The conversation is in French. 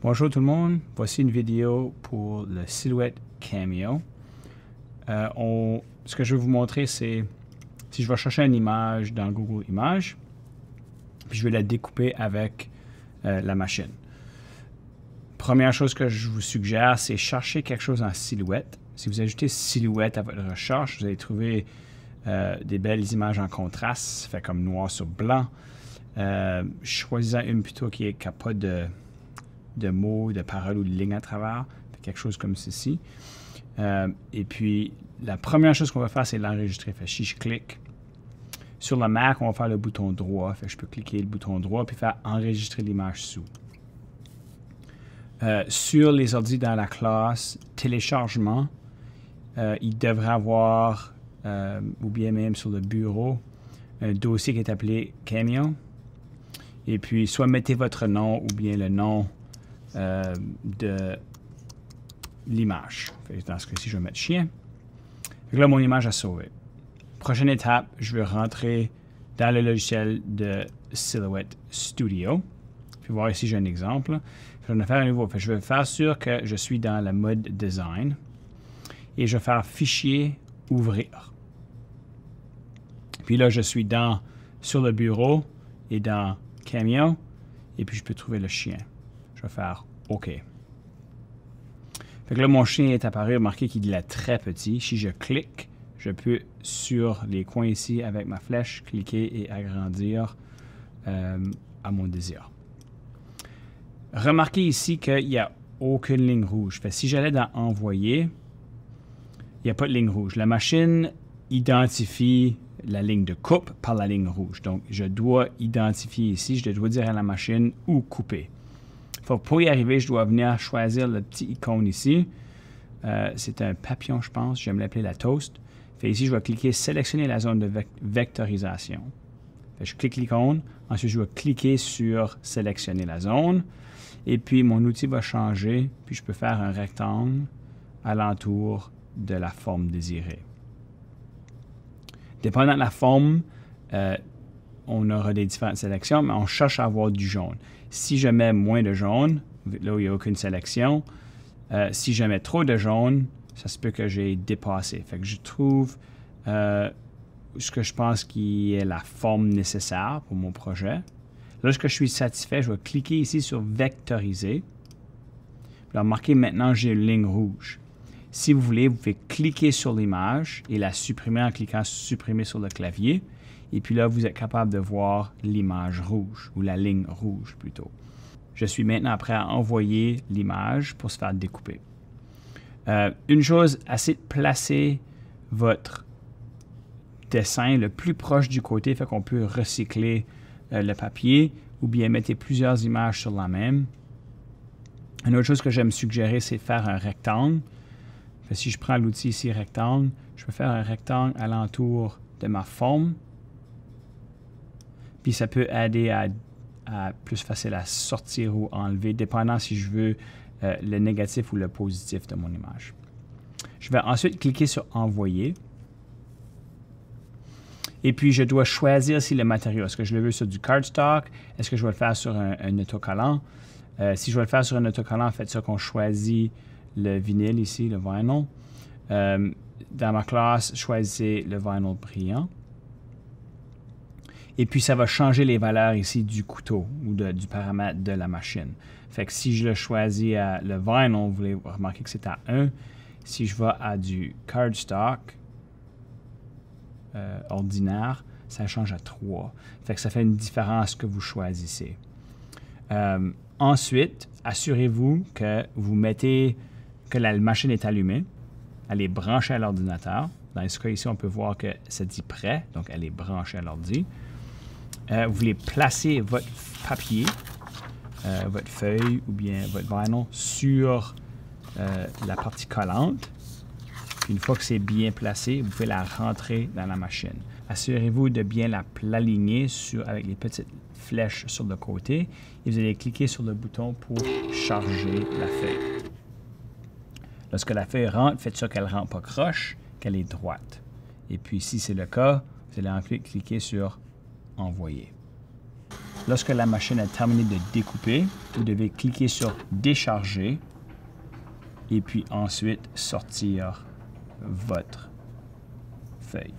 Bonjour tout le monde, voici une vidéo pour le Silhouette Cameo. Ce que je vais vous montrer, c'est si je vais chercher une image dans Google Images, puis je vais la découper avec la machine. Première chose que je vous suggère, c'est chercher quelque chose en silhouette. Si vous ajoutez silhouette à votre recherche, vous allez trouver des belles images en contraste, fait comme noir sur blanc. Choisissez une plutôt qui n'a pas de mots, de paroles ou de lignes à travers, quelque chose comme ceci. Et puis, la première chose qu'on va faire, c'est l'enregistrer. Si je clique sur le Mac, on va faire le bouton droit. Je peux cliquer le bouton droit puis faire enregistrer l'image sous. Sur les ordi dans la classe téléchargement, il devrait avoir, ou bien même sur le bureau, un dossier qui est appelé Cameo. Et puis, soit mettez votre nom ou bien le nom de l'image. Dans ce cas-ci, je vais mettre chien. Là, mon image a sauvé. Prochaine étape, je vais rentrer dans le logiciel de Silhouette Studio. Puis voir ici, j'ai un exemple. Je vais faire un nouveau. Je vais faire sûr que je suis dans le mode design. Et je vais faire fichier, ouvrir. Puis là, je suis sur le bureau et dans Cameo. Et puis, je peux trouver le chien. Je vais faire OK. Fait que là, mon chien est apparu, marqué qu'il est très petit. Si je clique, je peux sur les coins ici avec ma flèche, cliquer et agrandir à mon désir. Remarquez ici qu'il n'y a aucune ligne rouge. Fait que si j'allais dans Envoyer, il n'y a pas de ligne rouge. La machine identifie la ligne de coupe par la ligne rouge. Donc, je dois identifier ici, je dois dire à la machine où couper. Pour y arriver, je dois venir choisir le petit icône ici. C'est un papillon, je pense. J'aime l'appeler la toast. Ici, je vais cliquer sélectionner la zone de vectorisation. Je clique l'icône. Ensuite, je vais cliquer sur sélectionner la zone. Et puis, mon outil va changer. Puis, je peux faire un rectangle alentour de la forme désirée. Dépendant de la forme, on aura des différentes sélections, mais on cherche à avoir du jaune. Si je mets moins de jaune, là où il n'y a aucune sélection, si je mets trop de jaune, ça se peut que j'ai dépassé. Fait que je trouve ce que je pense qui est la forme nécessaire pour mon projet. Lorsque je suis satisfait, je vais cliquer ici sur Vectoriser. Alors, marquez maintenant, j'ai une ligne rouge. Si vous voulez, vous pouvez cliquer sur l'image et la supprimer en cliquant Supprimer sur le clavier. Et puis là, vous êtes capable de voir l'image rouge, ou la ligne rouge plutôt. Je suis maintenant prêt à envoyer l'image pour se faire découper. Une chose, assez de placer votre dessin le plus proche du côté, fait qu'on peut recycler le papier, ou bien mettez plusieurs images sur la même. Une autre chose que j'aime suggérer, c'est faire un rectangle. Si je prends l'outil ici, rectangle, je peux faire un rectangle alentour de ma forme. Puis ça peut aider à plus facile à sortir ou enlever, dépendant si je veux le négatif ou le positif de mon image. Je vais ensuite cliquer sur Envoyer. Et puis, je dois choisir si le matériau, est-ce que je le veux sur du cardstock, est-ce que je vais le faire sur un autocollant. Si je veux le faire sur un autocollant, faites ça qu'on choisit le vinyle ici, le vinyl. Dans ma classe, choisissez le vinyl brillant. Et puis, ça va changer les valeurs ici du couteau ou du paramètre de la machine. Fait que si je le choisis à le vinyl, vous voulez remarquer que c'est à 1. Si je vais à du cardstock ordinaire, ça change à 3. Fait que ça fait une différence que vous choisissez. Ensuite, assurez-vous que vous mettez que la machine est allumée. Elle est branchée à l'ordinateur. Dans ce cas ici, on peut voir que ça dit prêt, donc elle est branchée à l'ordi. Vous voulez placer votre papier, votre feuille ou bien votre vinyl sur la partie collante. Puis une fois que c'est bien placé, vous pouvez la rentrer dans la machine. Assurez-vous de bien l'aligner avec les petites flèches sur le côté et vous allez cliquer sur le bouton pour charger la feuille. Lorsque la feuille rentre, faites sûr qu'elle ne rentre pas croche, qu'elle est droite. Et puis si c'est le cas, vous allez ensuite cliquer sur Envoyer. Lorsque la machine a terminé de découper, vous devez cliquer sur « Décharger » et puis ensuite sortir votre feuille.